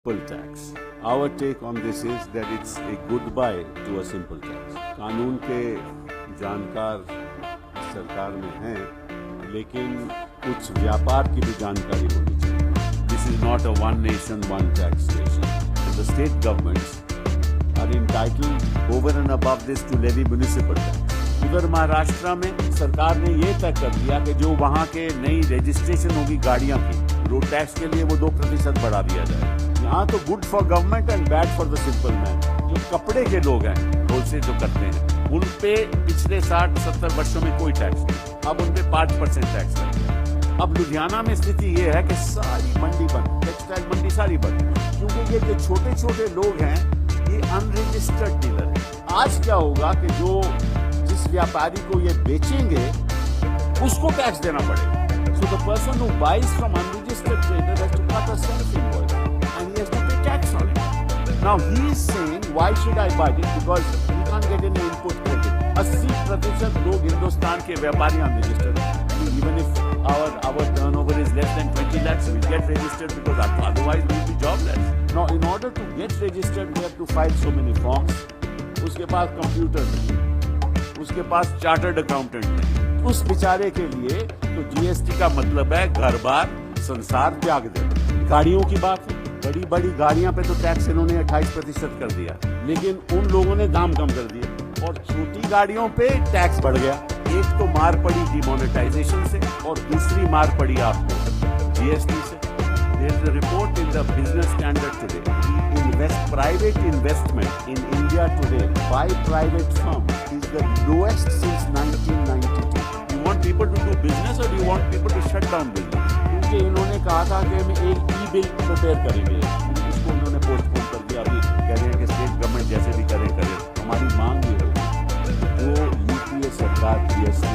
simple tax. Our take on this is that it's a goodbye to a simple tax. कानून के जानकार सरकार में हैं, लेकिन कुछ व्यापार की भी जानकारी होनी चाहिए. This is not a one nation, one taxation. And the state governments are entitled over and above this to levy municipal tax. उधर महाराष्ट्र में सरकार ने ये तय कर दिया कि जो वहाँ के नई रजिस्ट्रेशन होगी गाड़ियाँ की, रोड टैक्स के लिए वो 2% बढ़ा दिया जाए. यहाँ तो good for government and bad for the simple man. जो कपड़े के लोग हैं, होलसेल जो करते हैं, उन पे पिछले 60-70 वर्षों में कोई टैक्स नहीं. अब उन पे 5% टैक्स लग गया. अब लुधियाना में स्थिति ये है कि सारी मंडी बंद, टेक्सटाइल मंडी सारी बंद, क्योंकि ये जो छोटे छोटे लोग हैं ये अनरजिस्टर्ड डीलर हैं. आज क्या होगा कि जो जिस व्यापारी को ये बेचेंगे उसको टैक्स देना पड़ेगा. So the person who buys from unregistered trader has to cut a self invoice and he has to pay tax on it. Now he is saying, why should I buy it? Because he can't get any input credit. 80% लोग हिंदुस्तान के व्यापारी unregistered हैं. Even if our turnover is less than 20 lakhs, we get registered because otherwise we will be jobless. Now in order to get registered, we have to file so many forms. उसके पास computer नहीं, उसके पास chartered accountant नहीं. उस बेचारे के लिए तो GST का मतलब है घर बार संसार त्याग देना. गाड़ियों की बात है, बड़ी बड़ी गाड़ियां पे तो टैक्स इन्होंने 28% कर दिया, लेकिन उन लोगों ने दाम कम कर दिए और छोटी गाड़ियों पे टैक्स बढ़ गया. एक तो मार पड़ी डिमोनेटाइजेशन से और दूसरी मार पड़ी आपको जीएसटी से. There is a report in the Business Standard today. Private investment in India today by private firms is the lowest since 1992. You want people to do business or do you want people to shut down business? क्योंकि इन्होंने कहा था कि हम एक ई-बिल prepare करेंगे, उसको उन्होंने पोस्टपोन कर दिया. अभी कह रहे हैं कि स्टेट गवर्नमेंट जैसे भी करें. हमारी मांग ये है जो यूपीए सरकार जीएसटी